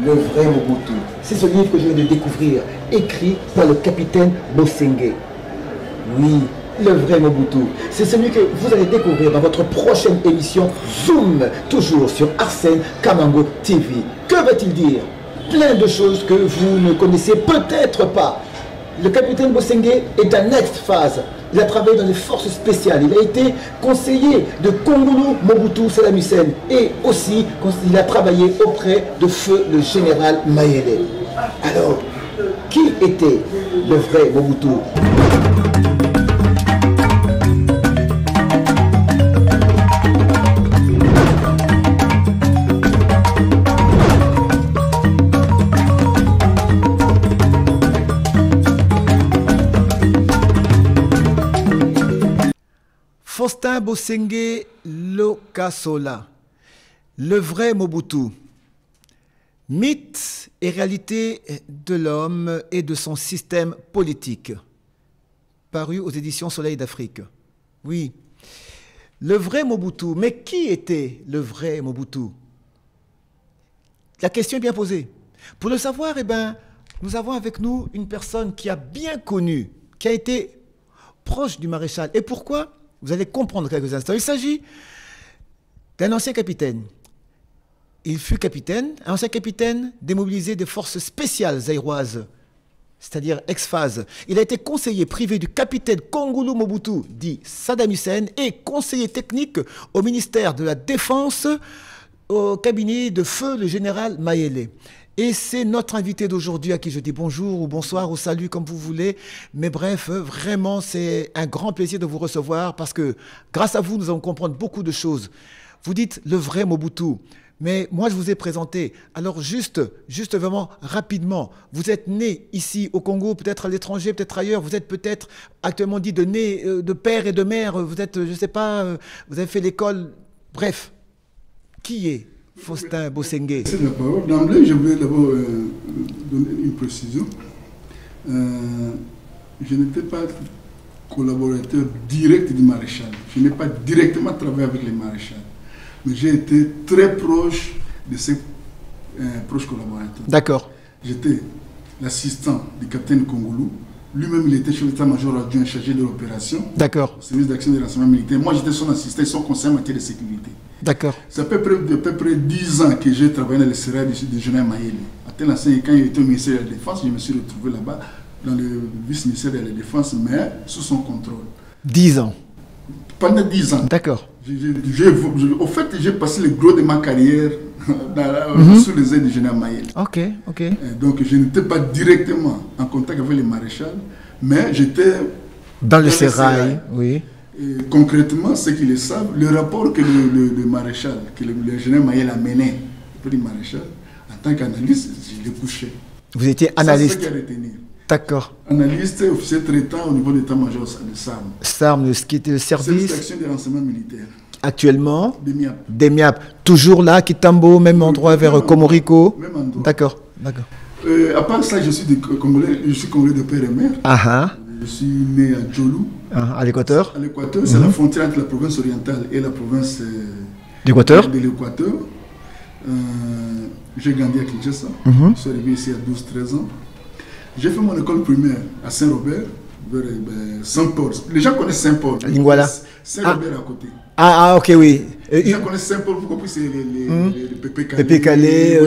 le vrai Mobutu. C'est ce livre que je viens de découvrir, écrit par le capitaine Bosengue. Oui, le vrai Mobutu. C'est celui que vous allez découvrir dans votre prochaine émission Zoom, toujours sur Arsène Kamango TV. Que va-t-il dire? Plein de choses que vous ne connaissez peut-être pas. Le capitaine Bosengue est un ex-phase. Il a travaillé dans les forces spéciales. Il a été conseiller de Kongolo Mobutu Saddam Hussein. Et aussi, il a travaillé auprès de feu le général Mayele. Alors, qui était le vrai Mobutu? Faustin Bosengue Lokasola, le vrai Mobutu, mythe et réalité de l'homme et de son système politique, paru aux éditions Soleil d'Afrique. Oui, le vrai Mobutu. Mais qui était le vrai Mobutu? La question est bien posée. Pour le savoir, eh ben, nous avons avec nous une personne qui a bien connu, qui a été proche du maréchal. Et pourquoi? Vous allez comprendre quelques instants. Il s'agit d'un ancien capitaine. Il fut capitaine, un ancien capitaine démobilisé des forces spéciales zaïroises, c'est-à-dire ex-phase. Il a été conseiller privé du capitaine Kongolo Mobutu, dit Saddam Hussein, et conseiller technique au ministère de la Défense, au cabinet de feu le général Mayele. Et c'est notre invité d'aujourd'hui à qui je dis bonjour ou bonsoir ou salut comme vous voulez. Mais bref, vraiment, c'est un grand plaisir de vous recevoir parce que grâce à vous, nous allons comprendre beaucoup de choses. Vous dites le vrai Mobutu, mais moi, je vous ai présenté. Alors juste vraiment rapidement, vous êtes né ici au Congo, peut-être à l'étranger, peut-être ailleurs. Vous êtes peut-être actuellement dit de né de père et de mère. Vous êtes, je ne sais pas, vous avez fait l'école. Bref, qui est Faustin Bosengue? C'est la parole. D'emblée, je voulais d'abord donner une précision. Je n'étais pas collaborateur direct du maréchal. Je n'ai pas directement travaillé avec les maréchals. Mais j'ai été très proche de ses proches collaborateurs. D'accord. J'étais l'assistant du capitaine Kongolo. Lui-même, il était chef d'état-major adjoint chargé de l'opération. D'accord. Au service d'action de renseignement militaire. Moi, j'étais son assistant et son conseiller en matière de sécurité. D'accord. C'est à peu près 10 ans que j'ai travaillé dans le sérail du général Mayele. Quand il était au ministère de la Défense, je me suis retrouvé là-bas, dans le vice-ministère de la Défense, mais sous son contrôle. 10 ans. Pendant 10 ans. D'accord. Au fait, j'ai passé le gros de ma carrière sous les ailes du général Mayele. Ok, ok. Donc, je n'étais pas directement en contact avec les maréchals, mais j'étais dans le sérail, oui. Et concrètement, ceux qui le savent, le rapport que le maréchal, que le général Mayele a mené auprès du maréchal, en tant qu'analyste, je l'ai couché. Vous étiez analyste? C'est ce qu'il y a à retenir. D'accord. Analyste, officier traitant au niveau de l'état-major de SARM. SARM, ce qui était le service d'action de renseignement militaire. Actuellement, des MIAP. Toujours là, Kitambo, même endroit vers Komoriko. Même endroit. D'accord, d'accord. À part ça, je suis congolais de père et mère. Je suis né à Djolou. À l'Équateur. À l'Équateur, c'est la frontière entre la province orientale et la province d'Équateur. De l'Équateur. J'ai grandi à Kinshasa. Je suis arrivé ici à 12-13 ans. J'ai fait mon école primaire à Saint-Robert, vers Saint-Paul. Les gens connaissent Saint-Paul. Lingouala. Saint-Robert à côté. Ok, oui. Les gens connaissent Saint-Paul, vous comprenez, c'est les Pépé Calais. Pépé Calais,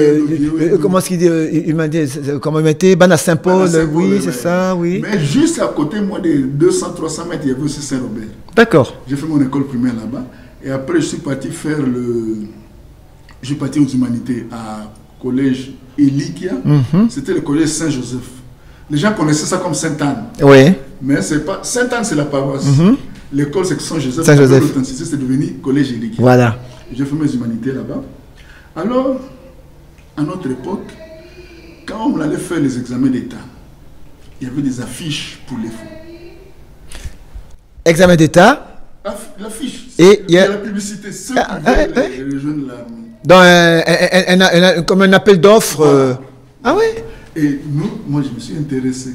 comment est-ce qu'il dit, il m'a dit, comment il m'a dit, Ban à Saint-Paul, oui, c'est ça, oui. Mais juste à côté, moi, de 200-300 mètres, il y avait aussi Saint-Robert. D'accord. J'ai fait mon école primaire là-bas. Et après, je suis parti faire je suis parti aux humanités à collège Elikia. C'était le collège Saint-Joseph. Les gens connaissaient ça comme Sainte-Anne. Oui. Mais c'est pas... Sainte-Anne, c'est la paroisse. L'école, c'est Saint-Joseph. Saint-Joseph. C'est devenu collège Elikia. Voilà. J'ai fait mes humanités là-bas. Alors, à notre époque, quand on allait faire les examens d'État, il y avait des affiches pour les faux. Examen d'État. L'affiche. Et il y a la publicité. Ceux qui veulent rejoindre l'armée. Comme un appel d'offres. Voilà. Ah oui. Et moi je me suis intéressé.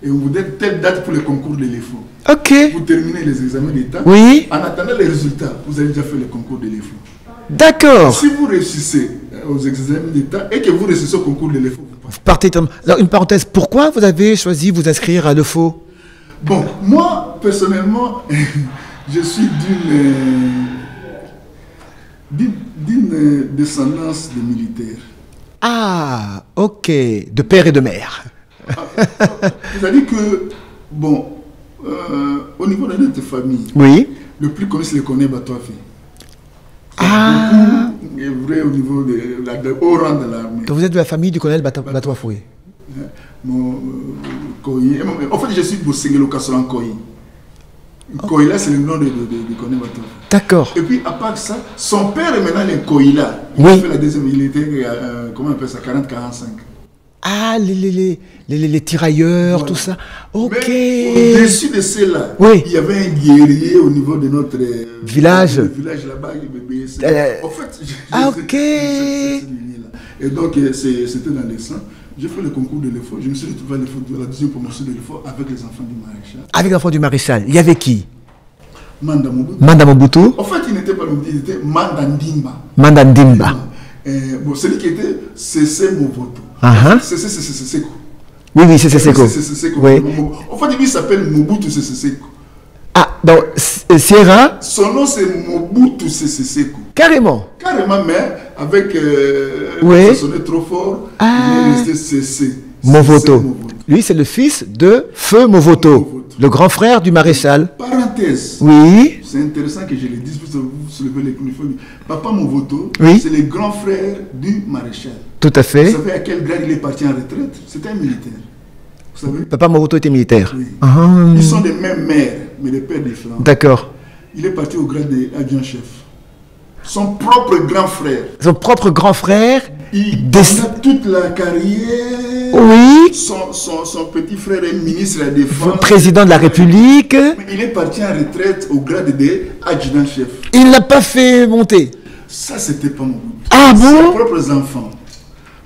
Et on vous donne telle date pour le concours de l'EFO. Ok. Vous terminez les examens d'État. Oui. En attendant les résultats, vous avez déjà fait le concours de l'EFO. D'accord. Si vous réussissez aux examens d'État et que vous réussissez au concours de l'EFO. Alors, une parenthèse, pourquoi vous avez choisi de vous inscrire à l'EFO? Bon, moi, personnellement, je suis d'une descendance de militaires. Ah, ok, de père et de mère. C'est-à-dire que, bon, au niveau de notre famille, Oui. le plus connu, c'est le Koné Batouafi. Ah. C'est vrai au niveau de haut rang de l'armée. Donc vous êtes de la famille du colonel Batouafoué. En fait, je suis Boussengelo Kassolan Koyi. Koïla, c'est le nom de Koné Batouafi. D'accord. Et puis, à part ça, son père est maintenant le Koïla. Il Oui. fait la deuxième, il était, comment on appelle ça, 40-45. Ah, les tirailleurs, Voilà. tout ça. Ok. Mais au-dessus de cela, Oui. il y avait un guerrier au niveau de notre Village. Le village là-bas. En fait, ok. Et donc, c'était dans les sangs. J'ai fait le concours de l'EFO. Je me suis retrouvé à l'EFO, la deuxième promotion de l'EFO avec les enfants du maréchal. Avec l'enfant du maréchal, il y avait qui? Manda Mobutu. Manda Mobutu. En fait, il n'était pas Mobutu, il était Manda Ndimba. Manda Ndimba. Bon, celui qui était Cessé Mobutu. Cessé Seko. Oui, oui, c'est Seko. Oui. En fait, lui s'appelle Mobutu Seko. Ah, donc Sierra. Son nom c'est Mobutu Seko. Carrément. Carrément, mais avec oui. ça sonnait trop fort. Ah. Il est resté Cessé. Movoto. Lui, c'est le fils de Feu Movoto, le grand frère du maréchal. Parenthèse. Oui. C'est intéressant que je le dise pour vous soulever les coups. Papa Movoto, oui. c'est le grand frère du maréchal. Tout à fait. Vous savez à quel grade il est parti en retraite? C'était un militaire. Vous savez? Papa Movoto était militaire. Oui. Ils sont des mêmes mères, mais des pères différents. D'accord. Il est parti au grade d'adjudant-chef. Son propre grand frère. Son propre grand frère. Il a toute la carrière. Oui. Son petit frère est ministre de la Défense. Président de la République. Mais il est parti en retraite au grade d'adjudant-chef. Il ne l'a pas fait monter. Ça, c'était pas mon but. Ah bon? Ses propres enfants,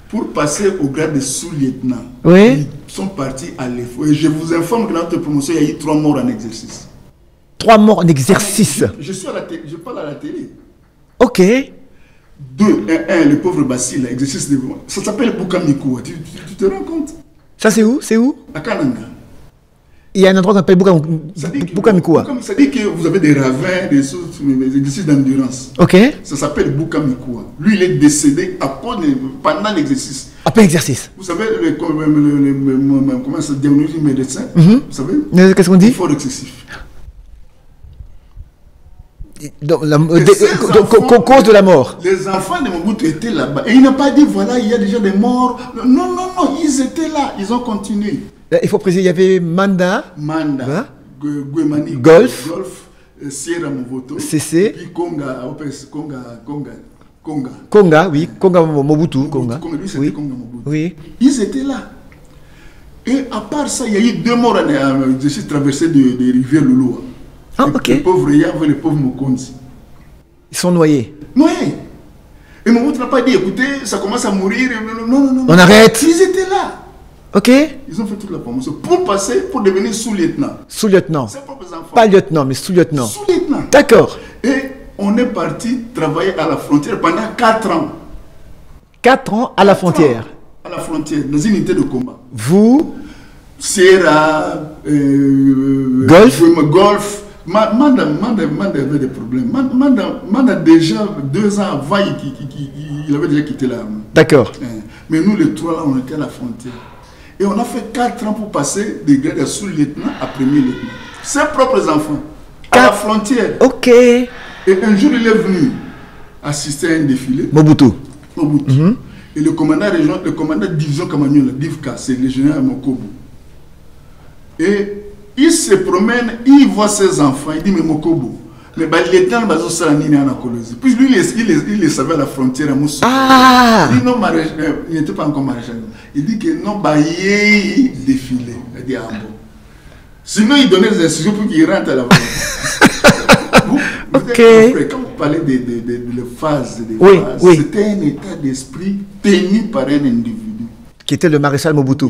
pour passer au grade de sous-lieutenant, oui. Ils sont partis à l'EFO. Et je vous informe que dans notre promotion, il y a eu 3 morts en exercice. 3 morts en exercice? Je suis à la télé, je parle à la télé. Ok. 2, le pauvre Basile, exercice de... Ça s'appelle Bukamikoua. Tu te rends compte? Ça c'est où? C'est où? À Kananga. Il y a un endroit qu'on appelle Bukamikoua. Ça dit que vous avez des ravins, des exercices d'endurance. Ok. Ça s'appelle Bukamikoua. Lui, il est décédé pendant l'exercice. Après l'exercice. Vous savez, comment ça diagnostic médecin? Vous savez? Qu'est-ce qu'on dit? Effort excessif. Cause de la mort. Les enfants de Mobutu étaient là-bas. Et il n'a pas dit, voilà, il y a déjà des morts. Non, non, non, ils étaient là. Ils ont continué. Il faut préciser, il y avait Manda, hein? Guemani, Golf, Sierra Movoto, CC, puis Konga, oui, Konga Mobutu. Konga. Lui, c'était oui. Konga Mobutu. Oui. Ils étaient là. Et à part ça, il y a eu 2 morts en exercice traversé de rivière Louloua. Ah, ok. Les pauvres Yahvé et les pauvres Mokonzi. Ils sont noyés. Noyés. Et Mobutu n'a pas dit, écoutez, ça commence à mourir. Non, non, non. On arrête. Ils étaient là. Ok. Ils ont fait toute la promotion pour passer, pour devenir sous-lieutenant. Sous-lieutenant. Ses propres enfants. Pas lieutenant, mais sous-lieutenant. Sous-lieutenant. D'accord. Et on est parti travailler à la frontière pendant 4 ans. 4 ans à la frontière. À la frontière, dans une unité de combat. Vous? Sierra, Golf. Golf. Manda avait des problèmes. Manda déjà 2 ans avant, il avait déjà quitté l'armée. D'accord. Mais nous, les 3 là, on était à la frontière. Et on a fait 4 ans pour passer des grades de sous-lieutenant à premier lieutenant. Ses propres enfants, à la frontière. Ok. Et un jour, il est venu assister à un défilé. Mobutu. Et le commandant de division Kamagnola, Divka, c'est le général Mokobo. Et il se promène, il voit ses enfants, il dit, mais Mokobo, mais lieutenant puis lui, il les savait à la frontière à Moussou. Ah! Il dit non, il n'était pas encore maréchal. Il dit que non, il défilé. Il dit, ah bon. Sinon, il donnait des instructions pour qu'il rentre à la frontière. Ok. Quand vous parlez de phases, oui. C'était un état d'esprit tenu par un individu. Qui était le maréchal Mobutu.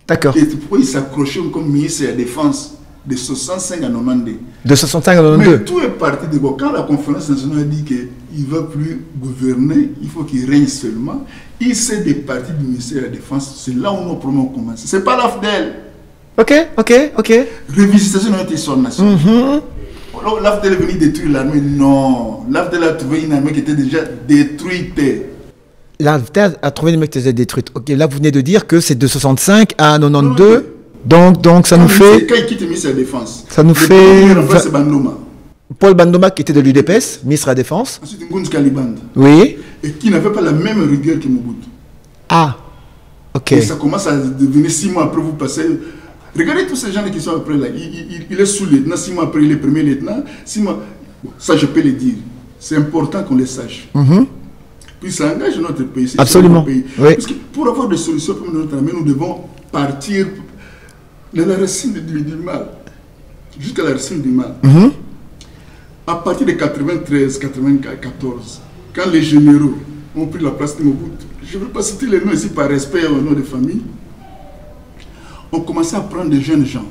D'accord. Et pourquoi il s'accrochait comme ministre de la Défense de 65 à 92. De 65 à 92. Mais tout est parti de quoi? Quand la conférence nationale a dit il ne va plus gouverner, il faut qu'il règne seulement. Il s'est départi du ministère de la Défense. C'est là où nos problèmes ont commencé. Ce n'est pas l'AFDEL. Ok. Révisitation de notre histoire nationale. L'AFDEL est venu détruire l'armée. Non. L'AFDEL a trouvé une armée qui était déjà détruite. L'AFDEL a trouvé une armée qui était détruite. Ok, là vous venez de dire que c'est de 65 à 92. Donc ça nous fait... Quand il quitte le ministère de la Défense. Ça nous fait... C'est Bandoma. Paul Bandoma qui était de l'UDPS, ministre de la Défense. Ensuite, Ngouz Kaliband. Oui. Et qui n'avait pas la même rigueur que Mobutu. Ah, ok. Et ça commence à devenir 6 mois après, vous passez... Regardez tous ces gens qui sont après là. Il est sous-lieutenant, 6 mois après, il est premier lieutenant. 6 mois... Bon, ça, je peux le dire. C'est important qu'on le sache. Puis ça engage notre pays. Absolument. Pays. Oui. Parce que pour avoir des solutions pour notre armée, nous devons partir de la racine du mal. Jusqu'à la racine du mal. À partir de 93, 94, quand les généraux ont pris la place de Mobutu, je ne veux pas citer les noms ici par respect au nom des familles, on commençait à prendre des jeunes gens,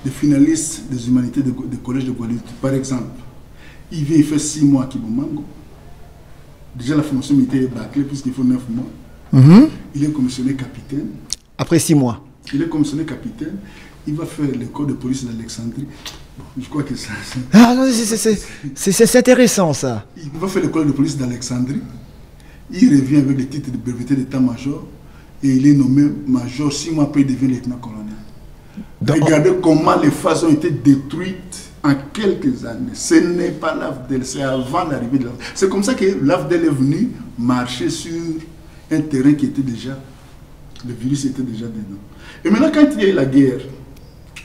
des finalistes des humanités du collège de Guadeloupe. Par exemple, il vient, il fait 6 mois à Kibomango. Déjà la formation militaire est bâclée puisqu'il faut 9 mois. Il est commissionné capitaine. Après 6 mois. Il est commissionné capitaine. Il va faire l'école de police d'Alexandrie. Bon, je crois que ça... Ah non, c'est intéressant ça. Il va faire l'école de police d'Alexandrie. Il revient avec le titre de breveté d'état-major. Et il est nommé major. 6 mois après, il devient lieutenant-colonel. Regardez comment les phases ont été détruites en quelques années. Ce n'est pas l'AFDEL, c'est avant l'arrivée de l'AFDEL. C'est comme ça que l'AFDEL est venu marcher sur un terrain qui était déjà... Le virus était déjà dedans. Et maintenant, quand il y a eu la guerre,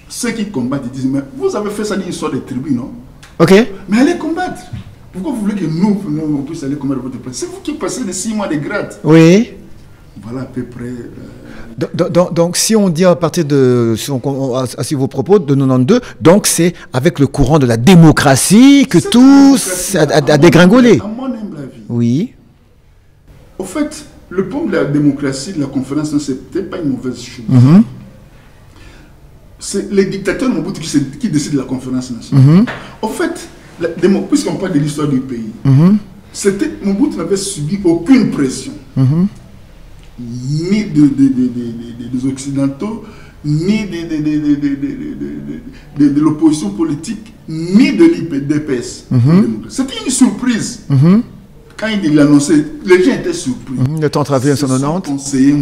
ceux qui combattent, ils disent, mais vous avez fait ça d'une histoire de tribus, non? Ok. Mais allez combattre. Pourquoi vous voulez que nous, on puisse aller combattre votre place? C'est vous qui passez les 6 mois de grade. Oui. Voilà à peu près... Donc, si on dit à partir de... Si vos propos de 92, donc c'est avec le courant de la démocratie que tout a dégringolé. À mon humble avis. Oui. Au fait, le point de la démocratie, de la conférence, ce n'était pas une mauvaise chose. C'est les dictateurs Mobutu qui décident de la conférence nationale. Au fait, puisqu'on parle de l'histoire du pays, Mobutu n'avait subi aucune pression, ni des Occidentaux, ni de l'opposition politique, ni de l'IPDPS. C'était une surprise. Quand il l'annonçait, les gens étaient surpris. Le temps travaillé en 1990. Conseiller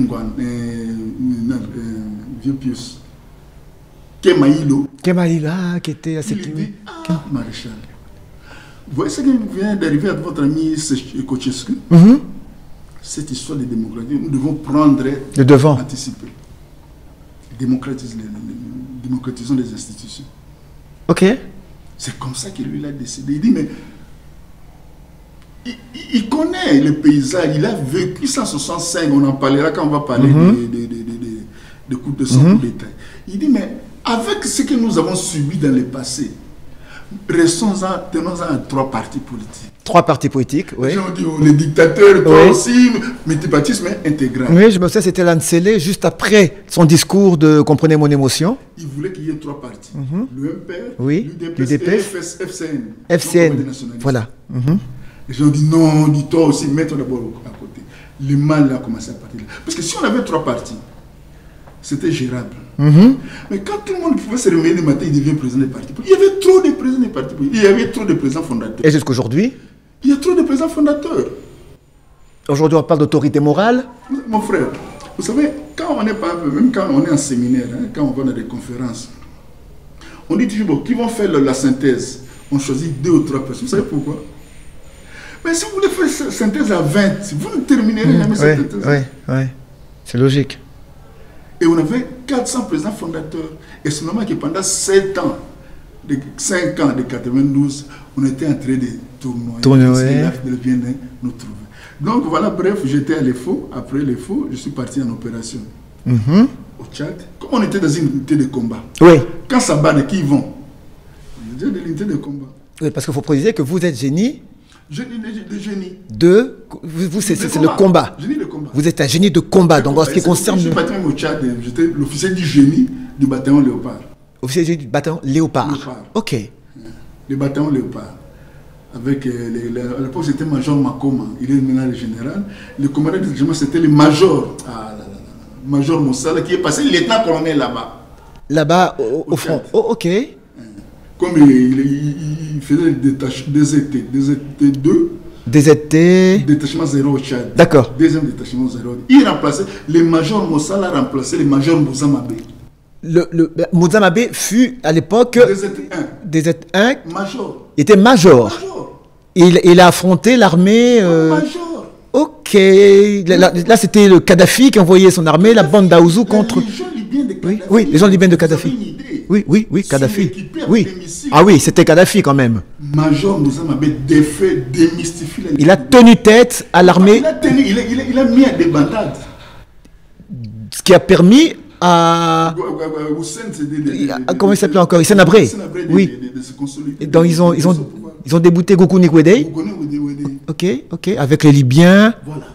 Vieux Pius. Kemaïlo, qui était à cette il dit, maréchal, vous voyez ce qui vient d'arriver à votre ami Kochescu? Cette histoire de démocratie, nous devons prendre le devant. Anticiper. Démocratisons les institutions. Ok. C'est comme ça que lui il a décidé. Il dit, mais il connaît le paysage, il a vécu 165, on en parlera quand on va parler de coups de sang, coups d'État. Il dit, mais avec ce que nous avons subi dans le passé, tenons-en à 3 partis politiques. 3 partis politiques, oui. Les gens ont dit, les dictateurs, toi aussi, multipartisme intégral. Oui, je me souviens, c'était Lancelé, juste après son discours de « Comprenez mon émotion ». Il voulait qu'il y ait 3 partis. Le MPR, l'UDPS et FCN. FCN, voilà. Les gens ont dit, non, dis-toi aussi, mets-toi d'abord à côté. Le mal a commencé à partir là. Parce que si on avait 3 partis, c'était gérable. Mais quand tout le monde pouvait se réveiller le matin, il devient président des partis politiques. Il y avait trop de présidents des partis politiques. Il y avait trop de présidents fondateurs. Et jusqu'aujourd'hui? Il y a trop de présidents fondateurs. Aujourd'hui, on parle d'autorité morale. Mon frère, vous savez, quand on est pas, même quand on est en séminaire, quand on va dans des conférences, on dit toujours, bon, qui vont faire la synthèse? On choisit 2 ou 3 personnes. Vous savez pourquoi? Mais si vous voulez faire cette synthèse à 20, vous ne terminerez jamais cette synthèse. Oui, c'est logique. Et on avait 400 présidents fondateurs. Et c'est normal que pendant 7 ans, de 5 ans de 92, on était en train de tournoyer. Vient nous trouver. Donc voilà, bref, j'étais à l'EFO. Après l'EFO, je suis parti en opération au Tchad. Comme on était dans une unité de combat. Oui. Quand ça bat, de qui ils vont? On était dans l'unité de combat. Oui, parce qu'il faut préciser que vous êtes génie. De génie. Vous c'est le combat. Génie de combat. Vous êtes un génie de combat. Donc en ce qui concerne... Je suis parti au Tchad, j'étais l'officier du génie du bataillon Léopard. Officier du bataillon Léopard. Ok. Le bataillon Léopard. avec à l'époque c'était Major Makoma, il est maintenant le général. Le commandant du régiment c'était le Major, Major Moussala, qui est passé lieutenant-colonel là-bas. Là-bas, au front. Oh, ok. Comme il faisait des étés 2. DZT. Détachement 0 au Tchad. D'accord. Deuxième détachement 0. Il remplaçait, le Major Moussala a remplacé le Major Mouzamabé. Mouzamabé fut à l'époque DZ1. Major. Il était major. Il a affronté l'armée. Major. Ok. Là c'était le Kadhafi qui envoyait son armée, la bande d'Aouzou contre. Les gens libyens de Kadhafi. Oui, les gens libyens de Kadhafi. Oui, Kadhafi. Oui. Ah oui, c'était Kadhafi quand même. Major Mouzamabé démystifie la Il a tenu tête à l'armée. Il a mis à des bandades. Ce qui a permis à. Comment il s'appelait encore? Hissène Habré. Oui. Et donc ils ont débouté Goukou Nikwede. Ok, avec les Libyens. Voilà.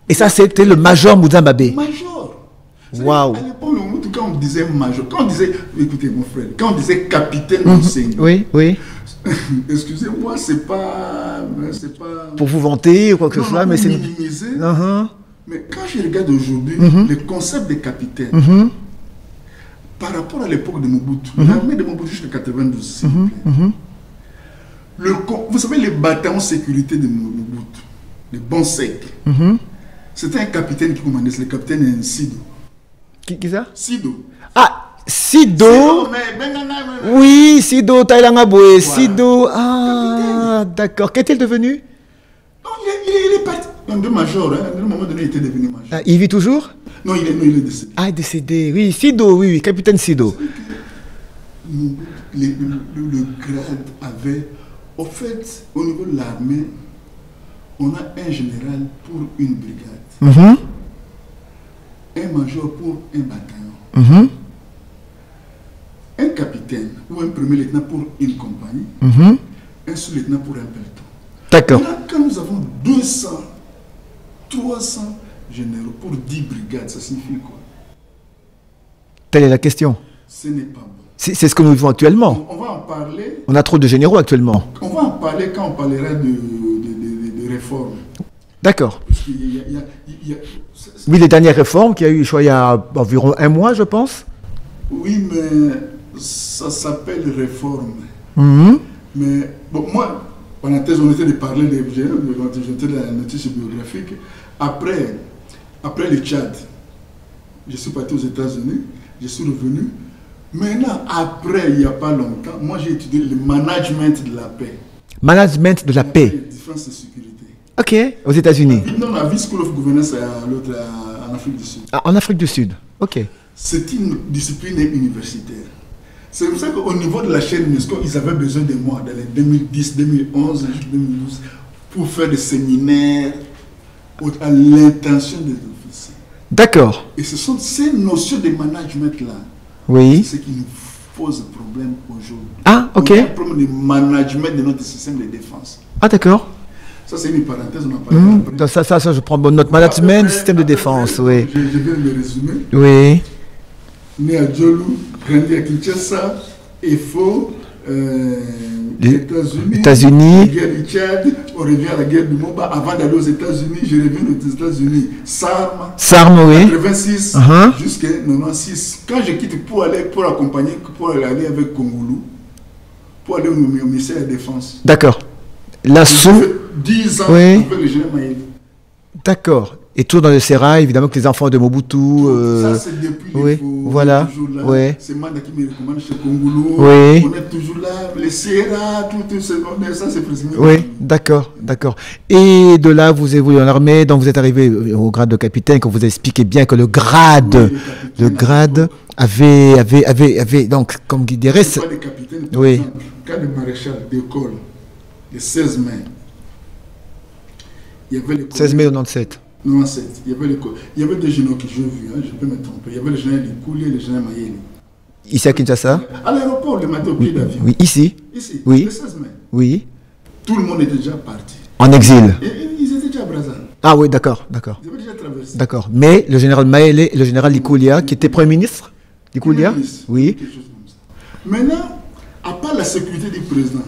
Et ça, c'était le Major Mouzamabé. Major. Waouh. À l'époque, quand on disait major, quand on disait, écoutez mon frère, quand on disait capitaine Hussein. Oui. Excusez-moi, c'est pas. Pour vous vanter ou quoi que ce soit, mais c'est. Minimiser. Mais quand je regarde aujourd'hui le concept de capitaine, par rapport à l'époque de Mobutu, l'armée de Mobutu jusqu'à 92, s'il vous plaît. Vous savez, les bataillons sécurité de Mobutu, les bons secs, c'était un capitaine qui commandait, c'est le capitaine Sido. Qui ça? Sido. Ah, Sido. Oui, Sido, Taïlangaboué, Sido. Ah, d'accord. Qu'est-il devenu? Non, il est parti. Un deux major, à un moment donné, il était devenu major. Ah, il vit toujours? Non, il est décédé. Ah, décédé. Oui, Sido, oui, capitaine Sido. Le grade avait. Au fait, au niveau de l'armée, on a un général pour une brigade, un major pour un bataillon, un capitaine ou un premier lieutenant pour une compagnie, un sous-lieutenant pour un peloton. D'accord. Là, quand nous avons 200, 300 généraux pour 10 brigades, ça signifie quoi? Telle est la question. Ce n'est pas bon. C'est ce que nous vivons actuellement. On va en parler. On a trop de généraux actuellement. On va en parler quand on parlera de réformes. D'accord. Il y a Oui, les dernières réformes qu'il y a eu, il y a environ un mois, je pense. Oui, mais ça s'appelle réforme. Mais bon, moi, parenthèse, on était de parler de la notice biographique. Après le Tchad, je suis parti aux États-Unis, je suis revenu. Maintenant, après, il n'y a pas longtemps, moi j'ai étudié le management de la paix. Management de la paix. Défense et sécurité. Ok, aux États-Unis. Non, la vie School of Governance en Afrique du Sud. Ah, en Afrique du Sud. Ok. C'est une discipline universitaire. C'est pour ça qu'au niveau de la chaîne UNESCO, ils avaient besoin de moi dans les 2010, 2011, 2012 pour faire des séminaires à l'intention des officiers. D'accord. Et ce sont ces notions de management-là. Oui. C'est ce qui nous pose problème aujourd'hui. Ah, ok. On a un problème de management de notre système de défense. Ah, d'accord. Ça, c'est une parenthèse, on en parle après. Ça, je prends bonne note. Management, système de défense, oui. Je viens de le résumer. Oui. Né à Djolou, grandi à Kinshasa, EFO, États-Unis, la guerre du Tchad, on revient à la guerre du Moba. Avant d'aller aux États-Unis, je reviens aux États-Unis. SARM, oui. 86 jusqu'à 96. Quand je quitte pour aller avec Congolou, pour aller au ministère de la Défense. D'accord. Là, sous 10 ans oui. avec le général Maïli. D'accord. Et tout dans le sérail, évidemment que les enfants de Mobutu. Ça, c'est depuis oui, voilà. Oui. C'est Manda qui me recommande chez Congolo. Oui. On est toujours là. Les Sierra, tout ça, c'est présumé. Oui, d'accord. Et de là, vous évoluez en armée, donc vous êtes arrivé au grade de capitaine, quand vous expliquez bien que le grade, avait donc, comme il dirait. C'est pas des capitaines, par oui. exemple, cas de maréchal d'école, le 16 mai, il y avait le 16 mai 97. 97. Il y avait des généraux que j'ai vus, je peux me tromper. Il y avait le général Likouli et le général Mayeli. Ici à Kinshasa? À l'aéroport, le matin au pied d'avion. Oui, ici. Ici, oui. le 16 mai. Oui. Tout le monde était déjà parti. En exil. Et ils étaient déjà à Brazzaville. Ah oui, d'accord. Ils avaient déjà traversé. D'accord. Mais le général Mayele et le général Likoulia, qui était Premier ministre, Likoulia, oui. Quelque chose comme ça. Maintenant, à part la sécurité du président,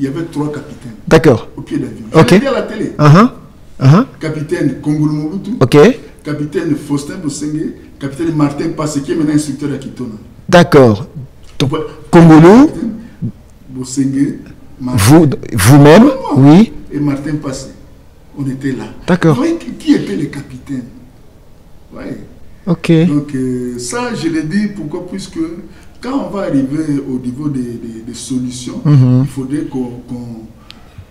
il y avait 3 capitaines. D'accord. Au pied d'avion. Ok. Je l'ai dit à la télé. Capitaine Kongolo Mobutu. Ok. Capitaine Faustin Bosengue. Capitaine Martin Passé, qui est maintenant instructeur à Kitona. D'accord. Kongolo. Bosengue. Vous-même, oui. Et Martin Passé. On était là. D'accord. Vous voyez qui étaient les capitaines? Ouais. Ok. Donc ça, je l'ai dit, pourquoi? Puisque quand on va arriver au niveau des solutions, il faudrait qu'on...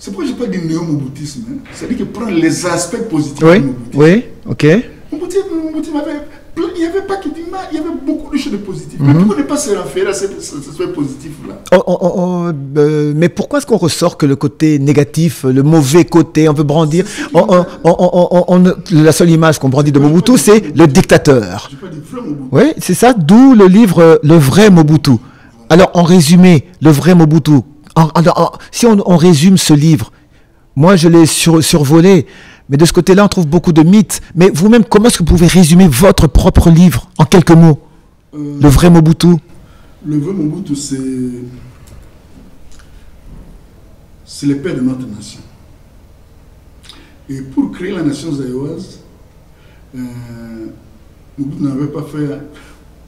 C'est pourquoi je n'ai pas dit néo-moboutisme. Hein. C'est-à-dire que prendre les aspects positifs du moboutisme. Oui, ok. Moboutisme avait... Il n'y avait pas qu'il y avait beaucoup de choses de positives. Mais pourquoi ne pas se référer à cet aspect positif-là? Mais pourquoi est-ce qu'on ressort que le côté négatif, le mauvais côté, on veut brandir la seule image qu'on brandit de Mobutu, c'est le dictateur. Oui, c'est ça, d'où le livre Le vrai Mobutu. Alors, en résumé, le vrai Mobutu, si on résume ce livre, moi je l'ai survolé, mais de ce côté-là, on trouve beaucoup de mythes. Mais vous-même, comment est-ce que vous pouvez résumer votre propre livre en quelques mots? Le vrai Mobutu. Le vrai Mobutu, c'est le père de notre nation. Et pour créer la nation zaïroise, Mobutu n'avait pas fait...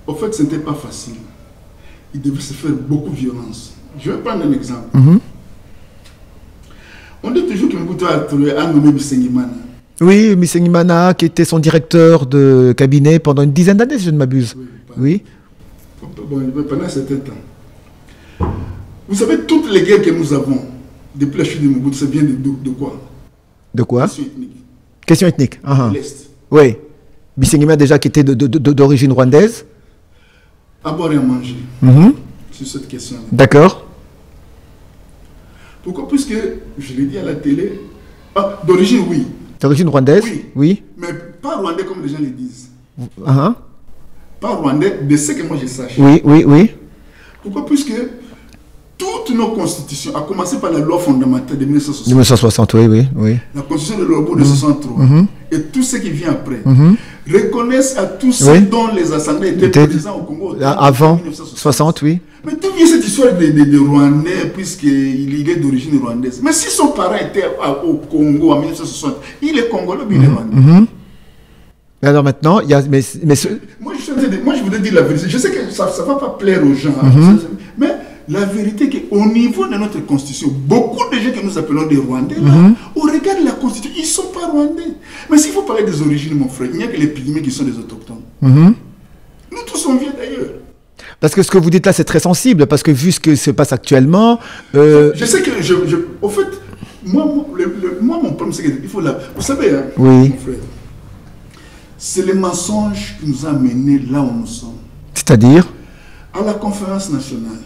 En fait, ce n'était pas facile. Il devait se faire beaucoup de violence. Je vais prendre un exemple. On dit toujours que Mobutu a nommé Bisengimana. Oui, Bisengimana, qui était son directeur de cabinet pendant une dizaine d'années, si je ne m'abuse. Oui. Pendant un certain temps. Vous savez, toutes les guerres que nous avons, depuis la chute de Mobutu, ça vient de quoi? De quoi? Question ethnique. Question ethnique. L'Est. Oui. Bisengimana, déjà, qui était d'origine rwandaise. À boire et à manger. Sur cette question. D'accord. Pourquoi? Puisque, je l'ai dit à la télé, d'origine, oui. D'origine rwandaise? Oui. Mais pas rwandais comme les gens le disent. Pas rwandais, de ce que moi je sache. Oui. Pourquoi? Puisque toutes nos constitutions, à commencer par la loi fondamentale de 1960. 1960, oui. La constitution de l'Europe de 63. Et tout ce qui vient après. Reconnaissent à tous ceux dont les ascendants étaient présents au Congo. Avant 1960, oui. Mais d'où vient cette histoire de Rwandais, puisqu'il est d'origine rwandaise? Mais si son parent était au Congo en 1960, il est congolais ou il est rwandais? Alors maintenant, il y a... Moi, je voudrais dire la vérité. Je sais que ça ne va pas plaire aux gens. Mais la vérité est qu'au niveau de notre constitution, beaucoup de gens que nous appelons des Rwandais, là, au regard de la constitution, ils ne sont pas Rwandais. Mais s'il faut parler des origines, mon frère, il n'y a que les pygmées qui sont des autochtones. Nous tous, on vient d'ailleurs. Parce que ce que vous dites là, c'est très sensible, parce que vu ce qui se passe actuellement... Je sais que, au fait, moi mon problème, c'est qu'il faut la... Vous savez, hein, mon frère, c'est le mensonge qui nous a menés là où nous sommes. C'est-à-dire? À la conférence nationale.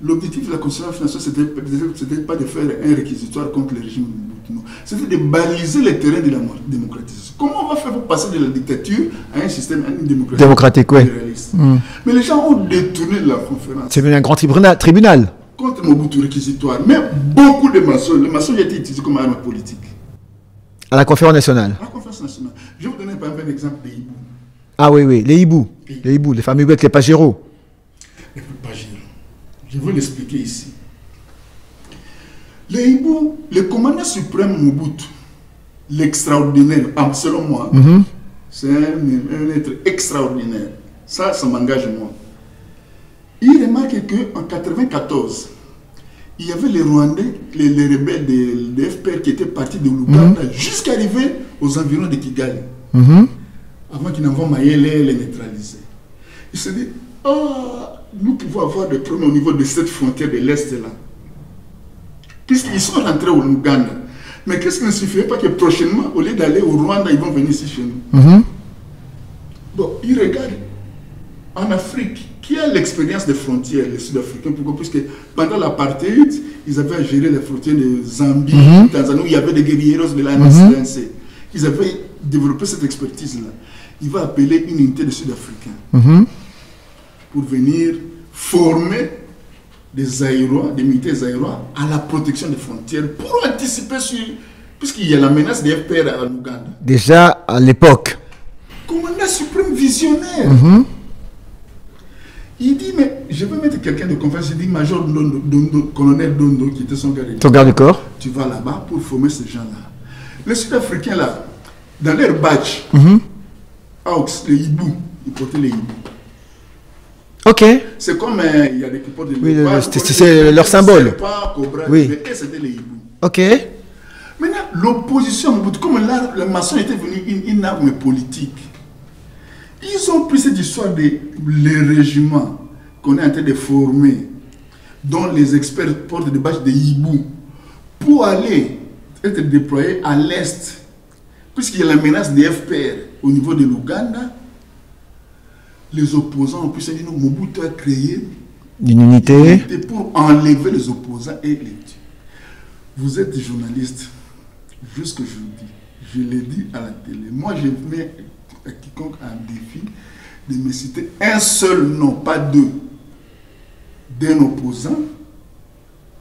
L'objectif de la conférence nationale, c'était pas de faire un réquisitoire contre le régime de Mobutu. C'était de baliser les terrains de la démocratisation. Comment on va faire pour passer de la dictature à un système démocratique, oui. Mais les gens ont détourné la conférence. C'est devenu un grand tribunal. Contre Mobutu réquisitoire. Mais beaucoup de mensonges. Le mensonge a été utilisé comme arme politique. À la conférence nationale. À la conférence nationale. Je vais vous donner par exemple un exemple des hiboux. Ah oui, les hiboux. Les hiboux, les fameux avec les pagéros. Les pagéros. Je vais l'expliquer ici. Les hiboux, le commandant suprême Mobutu, l'extraordinaire, selon moi, c'est un être extraordinaire. Ça m'engage moi. Il remarque qu'en 1994, il y avait les Rwandais, les rebelles de FPR qui étaient partis de l'Ouganda jusqu'à arriver aux environs de Kigali. Avant qu'ils n'envoient Mayele les neutraliser. Il se dit, nous pouvons avoir des problèmes au niveau de cette frontière de l'Est là. Puisqu'ils sont rentrés au Ouganda. Mais qu'est-ce qui ne suffirait pas que prochainement, au lieu d'aller au Rwanda, ils vont venir ici chez nous. Bon, ils regardent en Afrique, qui a l'expérience des frontières, les Sud-Africains, pourquoi? Puisque pendant l'apartheid, ils avaient à gérer les frontières de Zambie, Tanzanie, où il y avait des guerrieros de la NCNC. Ils avaient développé cette expertise-là. Il va appeler une unité de Sud-Africains pour venir former des Zaïrois, des militaires Zaïrois à la protection des frontières pour anticiper sur... Puisqu'il y a la menace des FPR à l'Ouganda. Déjà à l'époque. Commandant suprême visionnaire. Il dit, mais je veux mettre quelqu'un de confiance. Il dit, Major Dondo, colonel Dondo, qui était son garde. Ton garde du corps. Tu vas là-bas pour former ces gens-là. Les Sud-Africains, là, dans leur badge, les hiboux, ils portaient les hiboux. Ok. C'est comme il y a des qui portent oui, les c'est leur symbole. Pas Cobra, oui. Mais c'était les hiboux. Ok. Maintenant, l'opposition, comme là, le maçon était venu une arme politique, ils ont pris cette histoire des régiments qu'on est en train de former, dont les experts portent des badges de hibou, pour aller être déployés à l'Est, puisqu'il y a la menace des FPR au niveau de l'Ouganda. Les opposants ont pu se dire, Mobutu a créé une unité pour enlever les opposants et les tuer. Vous êtes journaliste, juste que je vous dis, je l'ai dit à la télé. Moi, je mets à quiconque un défi de me citer un seul nom, pas deux, d'un opposant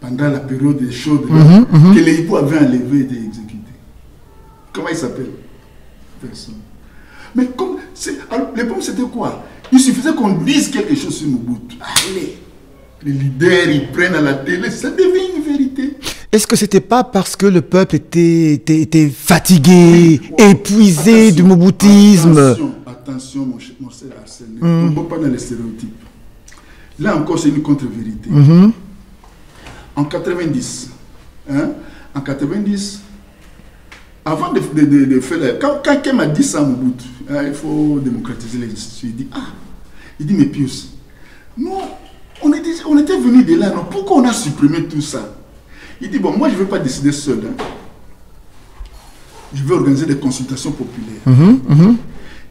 pendant la période des chaudes que les hiboux avaient enlevé et été exécutés. Comment il s'appelle? Personne. Mais comme le problème c'était quoi? Il suffisait qu'on dise quelque chose sur Mobutu. Allez, les leaders ils prennent à la télé, ça devient une vérité. Est-ce que c'était pas parce que le peuple était fatigué, épuisé du moboutisme? Attention mon cher Arsène, on ne va pas dans les stéréotypes. Là encore c'est une contre-vérité. En 90, en 90, avant de faire... Quand quelqu'un m'a dit ça à Mobutu, il faut démocratiser les institutions, il dit, mais Pius, nous, on était venus de là, non? Pourquoi on a supprimé tout ça? Il dit, bon, moi je ne veux pas décider seul. Je veux organiser des consultations populaires.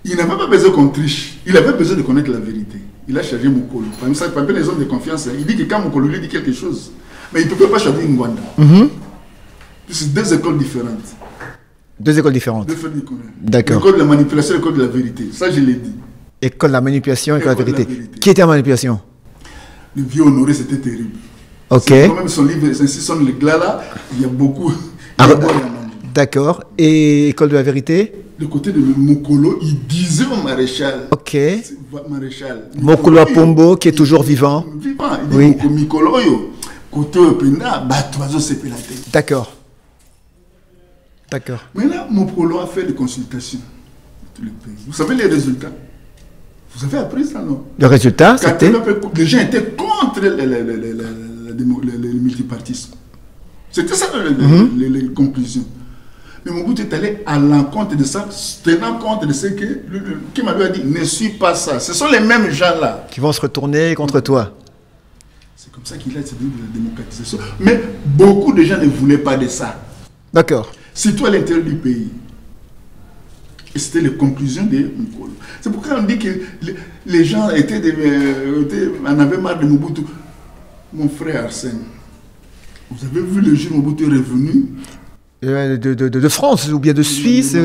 Il n'avait pas besoin qu'on triche, il avait besoin de connaître la vérité. Il a chargé Mokolo. Par exemple, les hommes de confiance, il dit que quand Mokolo lui dit quelque chose, mais il ne peut pas choisir Ngwanda. C'est deux écoles différentes. Deux écoles différentes. D'accord. L'école de la manipulation et l'école de la vérité. Ça, je l'ai dit. École de la manipulation et école de la vérité. Qui était en manipulation? Le vieux Honoré, c'était terrible. Ok. Quand même son livre, ainsi sont les glas là, il y a beaucoup. D'accord. Et école de la vérité? Le côté de Mokolo, il disait au maréchal. Ok. Maréchal. Mokolo Apombo, qui est toujours vivant. Vivant. Il dit oui. Mokolo, côté Openda, Batoiseau, c'est la tête. D'accord. D'accord. Maintenant, Mokolo a fait des consultations. Vous savez les résultats? Vous avez appris ça, non? Le résultat, c'était... Les gens étaient contre le multipartisme. C'était ça les conclusions. Mais Mobutu est allé à l'encontre de ça, tenant compte de ce que Kimalo a dit, ne suis pas ça. Ce sont les mêmes gens-là. Qui vont se retourner contre toi. C'est comme ça qu'il a essayé de la démocratisation. Mais beaucoup de gens ne voulaient pas de ça. D'accord. Surtout à l'intérieur du pays. Et c'était les conclusions de Mokolo. C'est pourquoi on dit que les gens en avaient marre de Mobutu. Mon frère Arsène, vous avez vu le jour où Mobutu est revenu de France ou bien de Suisse,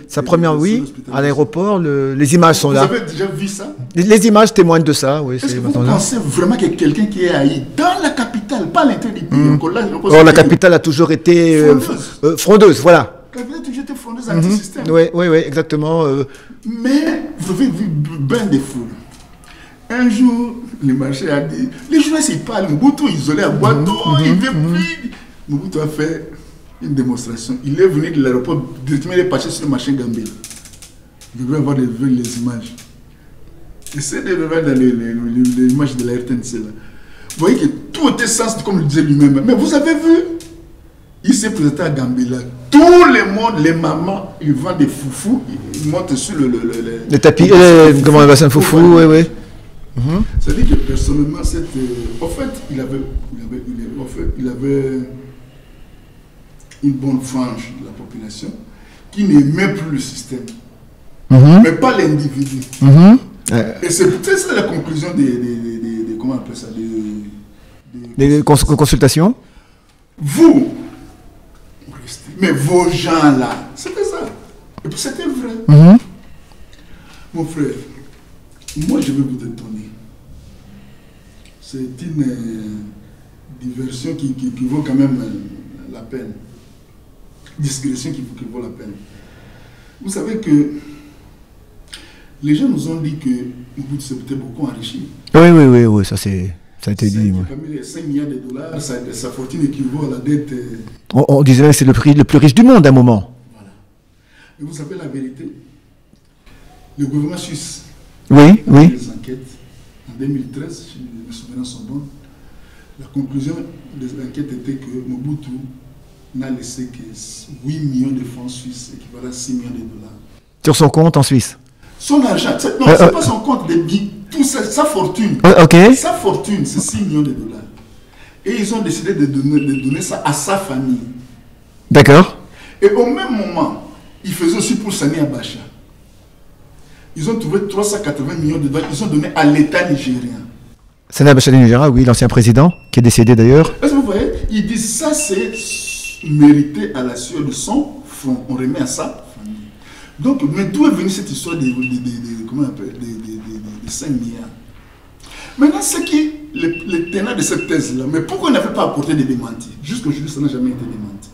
sa première, oui, à l'aéroport, les images sont là. Vous avez déjà vu ça? Les images témoignent de ça, oui. Est-ce que vous pensez vraiment qu'il y a quelqu'un qui est haï dans la capitale, pas à l'intérieur du pays? Or, la capitale a toujours été frondeuse, voilà. La capitale a toujours été frondeuse anti-système. Oui, exactement. Mais vous avez vu ben des foules. Un jour, le marché a dit, les journalistes ils parlent, Mobutu isolé à Boato, il veut plus. Mobutu a fait une démonstration. Il est venu de l'aéroport, directement il est parti sur le marché Gambia. Vous devez avoir les images. Essayez de voir dans les images de la RTNC là. Vous voyez que tout était sens, comme le disait lui-même. Mais vous avez vu, il s'est présenté à Gambia. Tout le monde, les mamans, ils vendent des foufous, ils montent sur le tapis, comment on va ça, foufou, oui. C'est-à-dire que personnellement, en fait, il avait une bonne frange de la population qui n'aimait plus le système, mais pas l'individu. Et c'est peut-être la conclusion des comment on appelle ça, des consultations. Vous, restez, mais vos gens là, c'était ça. Et puis c'était vrai. Mon frère, moi je vais vous étonner. C'est une diversion qui vaut quand même la peine. Discrétion qui vaut la peine. Vous savez que Les gens nous ont dit que Mobutu s'est peut-être beaucoup enrichi. Oui, ça a été dit. Ouais. Parmi les 5 milliards de dollars, sa fortune équivaut à la dette. On disait que c'est le plus riche du monde à un moment. Voilà. Et vous savez la vérité? Le gouvernement suisse Oui. a fait des enquêtes en 2013, si mes souvenirs sont bons. La conclusion de l'enquête était que Mobutu n'a laissé que 8 millions de francs suisses, équivalent à 6 millions de dollars. Sur son compte en Suisse. Son argent, non, c'est pas son compte de billes, tout sa fortune. Sa fortune, c'est 6 millions de dollars. Et ils ont décidé de donner ça à sa famille. D'accord. Et au même moment, ils faisaient aussi pour Sani Abacha. Ils ont trouvé 380 millions de dollars, ils ont donné à l'État nigérien. Sani Abacha du Nigeria, oui, l'ancien président, qui est décédé d'ailleurs. Est-ce que vous voyez? Ils disent ça, c'est mérité à la sueur de son front. On remet à ça. Donc, mais d'où est venue cette histoire comment on appelle, de 5 milliards? Maintenant, c'est qui les tenants de cette thèse-là? Mais pourquoi on n'avait pas apporté des démentis? Jusqu'aujourd'hui, ça n'a jamais été démenti.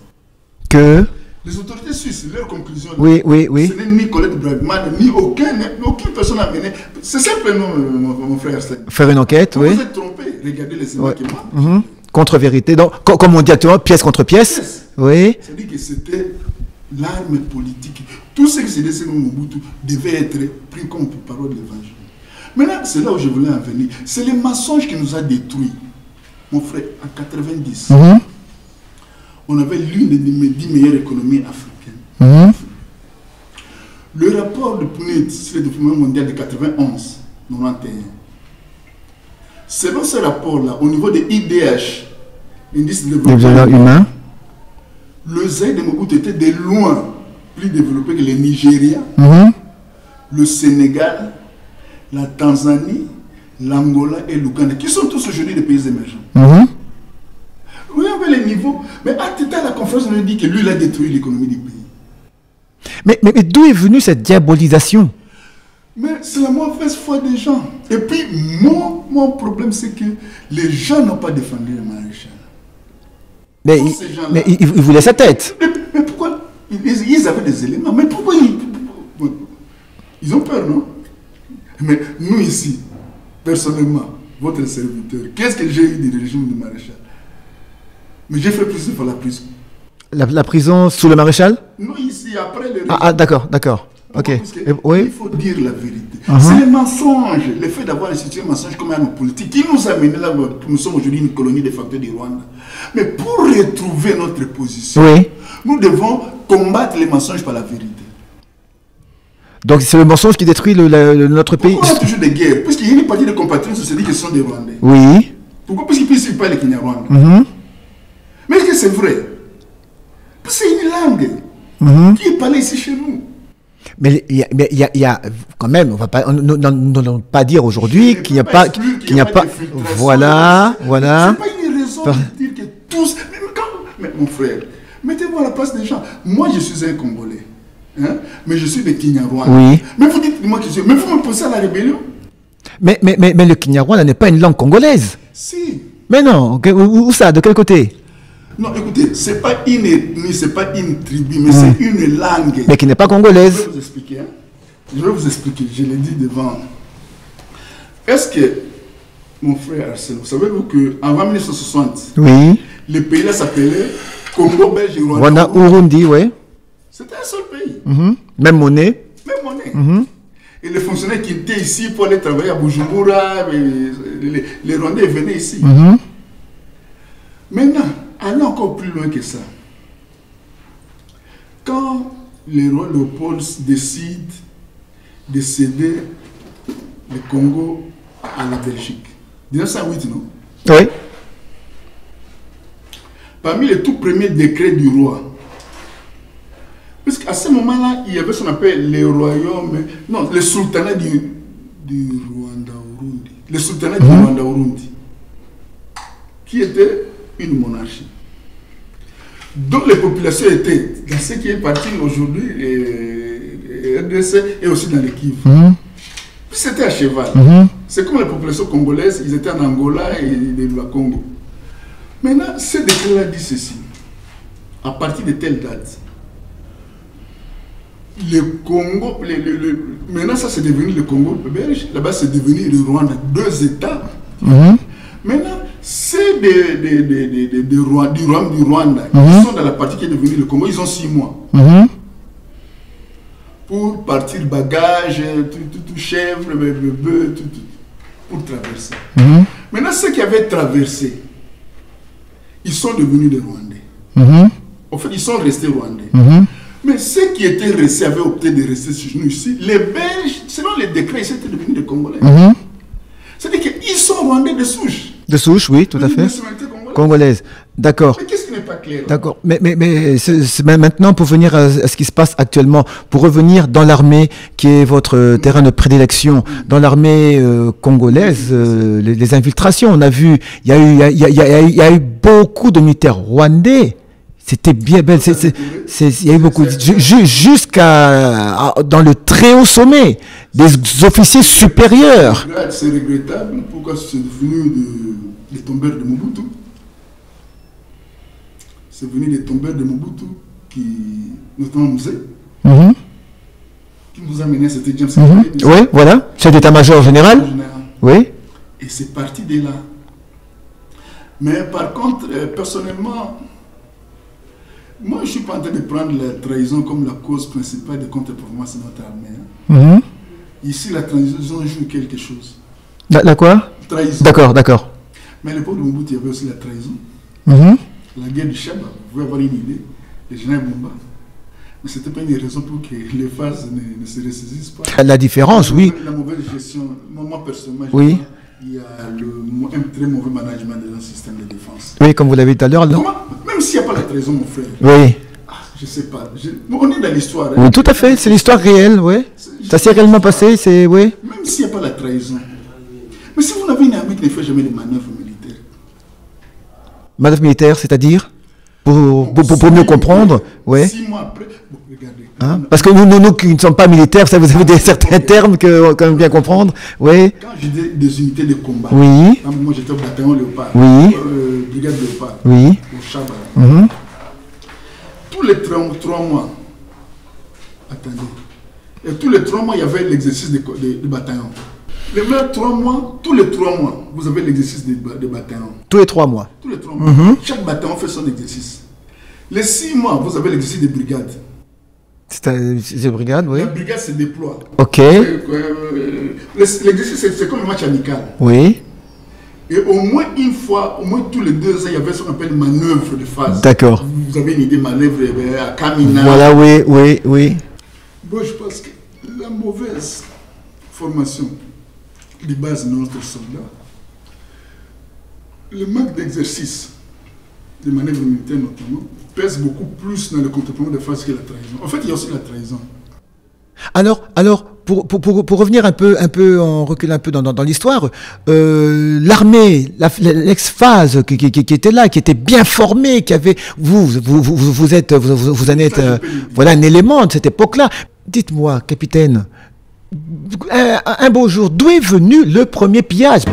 Que les autorités suisses, leur conclusion, oui. Ce n'est ni Colette Bragman, ni aucune personne à mener. C'est simplement, mon frère. Faire une enquête, oui. Vous êtes trompé. Regardez les événements. Contre-vérité. Donc, comme on dit actuellement, pièce contre pièce. Oui. C'est-à-dire que c'était l'arme politique. Tout ce qui s'est décidé dans Mobutu devait être pris comme parole de l'évangile. Maintenant, c'est là où je voulais en venir. C'est le mensonge qui nous a détruits. Mon frère, en 90, on avait l'une des 10 meilleures économies africaines. Le rapport de PNUD sur le développement mondial de 91, 91. Selon ce rapport-là, au niveau des IDH, indice de développement humain, le Zaïre de Mobutu était de loin plus développé que le Nigeria, le Sénégal, la Tanzanie, l'Angola et l'Ouganda, qui sont tous aujourd'hui des pays émergents. Oui, on veut les niveaux. Mais à la conférence, on a dit que lui, il a détruit l'économie du pays. Mais d'où est venue cette diabolisation? Mais c'est la mauvaise foi des gens. Et puis, mon problème, c'est que les gens n'ont pas défendu le maréchal. Mais ils voulaient sa tête. Mais pourquoi? Ils avaient des éléments. Mais pourquoi ils ont peur, non? Mais nous ici, personnellement, votre serviteur, qu'est-ce que j'ai eu du régime du maréchal? Mais j'ai fait plus pour la prison. La prison sous le maréchal? Non, ici, après le régime. Ah, d'accord. Ok. Oui. Il faut dire la vérité. C'est les mensonges, le fait d'avoir institué un mensonge comme un homme politique qui nous a mené là où nous sommes aujourd'hui une colonie de facto du Rwanda. Mais pour retrouver notre position, nous devons combattre les mensonges par la vérité. Donc c'est le mensonge qui détruit notre pays. Pourquoi il y a toujours des guerres? Puisqu'il y a une partie des compatriotes qui se dit que ce sont des Rwandais. Oui. Pourquoi? Parce qu'ils ne parlent pas le Kinyarwanda. Mais est-ce que c'est vrai? Parce que c'est une langue qui est parlée ici chez nous. Mais il y a quand même, on ne va pas dire aujourd'hui qu'il n'y a pas, voilà. C'est pas une raison de dire que tous. Mais mon frère, mettez-vous à la place des gens. Moi, je suis un Congolais, mais je suis de Kinyarwanda. Oui. Mais vous dites-moi que mais vous me poussez à la rébellion. Mais le Kinyarwanda n'est pas une langue congolaise. Si. Mais non, où ça? De quel côté? Non, écoutez, ce n'est pas une ethnie, ce n'est pas une tribu, mais c'est une langue. Mais qui n'est pas congolaise. Je vais vous expliquer. Je vais vous expliquer, je l'ai dit devant. Est-ce que, mon frère Arsène, vous savez-vous qu'avant 1960, le pays-là s'appelait Congo, Belge et Rwanda. Urundi, oui. C'était un seul pays. Même monnaie. Et les fonctionnaires qui étaient ici pour aller travailler à Bujumbura, les Rwandais venaient ici. Maintenant, allons encore plus loin que ça. Quand le roi Léopold décide de céder le Congo à la Belgique, 1908, non? Oui. Parmi les tout premiers décrets du roi, puisqu'à ce moment-là, il y avait ce qu'on appelle le royaume, non, le sultanat du Rwanda-Urundi. Le sultanat du Rwanda-Urundi, qui était une monarchie. Donc les populations étaient dans ce qui est parti aujourd'hui, RDC et aussi dans les Kivu. Puis c'était à cheval. C'est comme les populations congolaises, ils étaient en Angola et le Congo. Maintenant, ce décret-là dit ceci. À partir de telle date, le Congo, maintenant ça c'est devenu le Congo belge, là-bas c'est devenu le Rwanda, 2 États. Maintenant, c'est du Rwanda, ils sont dans la partie qui est devenue le Congo, ils ont 6 mois. Pour partir bagage, tout chèvre, bœuf, tout, pour traverser. Maintenant, ceux qui avaient traversé, ils sont devenus des Rwandais. En fait, ils sont restés Rwandais. Mais ceux qui étaient restés avaient opté de rester chez nous ici. Les Belges, selon les décrets, ils étaient devenus des Congolais. C'est-à-dire qu'ils sont Rwandais de souche. De souche, oui, tout à fait. Congolaise. D'accord. Mais qu'est-ce qui n'est pas clair? D'accord. Mais maintenant, pour venir à ce qui se passe actuellement, pour revenir dans l'armée, qui est votre terrain de prédilection, dans l'armée congolaise, les infiltrations, on a vu, il y a eu beaucoup de militaires rwandais. C'était bien belle. Il y a eu beaucoup, jusqu'à dans le très haut sommet, des officiers supérieurs. C'est regrettable. Pourquoi c'est devenu des tombeurs de Mobutu? C'est venu des tombeurs de Mobutu qui, notamment Mouzé, qui nous a mené à cette James. Oui, voilà, chef d'état-major général. Oui. Et c'est parti de là. Mais par contre, personnellement, moi je ne suis pas en train de prendre la trahison comme la cause principale de contre-performance de notre armée. Ici, la trahison joue quelque chose. La quoi? Trahison. D'accord. Mais à l'époque de Mobutu, il y avait aussi la trahison. La guerre du Chaba, vous pouvez avoir une idée, les généraux Bumba. Mais ce n'était pas une raison pour que les phases ne se ressaisissent pas. La différence, oui. La mauvaise gestion, moi personnellement, oui. Il y a un très mauvais management de notre système de défense. Oui, comme vous l'avez dit tout à l'heure. Même s'il n'y a pas la trahison, mon frère. Oui. Je ne sais pas. On est dans l'histoire. Oui, tout à fait. C'est l'histoire réelle, oui. Ça s'est réellement passé, c'est oui. Même s'il n'y a pas la trahison. Mais si vous n'avez une armée qui ne fait jamais de manœuvres militaires. Manœuvre militaire, c'est-à-dire pour mieux comprendre, oui. 6 mois après, bon, regardez. Parce que nous qui ne sommes pas militaires, ça, vous avez certains termes que quand même bien comprendre, oui. Quand j'ai des unités de combat, oui. Moi j'étais au bataillon Léopard, oui. Brigade Léopard, oui. au Chaba. Tous les 3 mois, attendez, et tous les 3 mois, il y avait l'exercice de bataillon. Les mêmes 3 mois, tous les 3 mois, vous avez l'exercice de bataillon. Tous les 3 mois. Tous les 3 mois. Chaque bataillon fait son exercice. Les 6 mois, vous avez l'exercice de brigade. C'est des brigades, oui. La brigade se déploie. Ok. L'exercice, c'est comme un match amical. Oui. Et au moins une fois, au moins tous les 2 ans, il y avait ce qu'on appelle manœuvre de phase. D'accord. Vous avez une idée, manœuvre à Kamina. Voilà, oui. Bon, je pense que la mauvaise formation de base de notre soldat, le manque d'exercice, de manœuvres militaires notamment, pèse beaucoup plus dans le contre-plan de phase que la trahison. En fait, il y a aussi la trahison. Alors, pour revenir un peu, on recule un peu dans l'histoire, l'armée, l'ex-phase qui était là, qui était bien formée, qui avait, vous en êtes, voilà, un élément de cette époque-là. Dites-moi, capitaine, un beau jour, d'où est venu le premier pillage?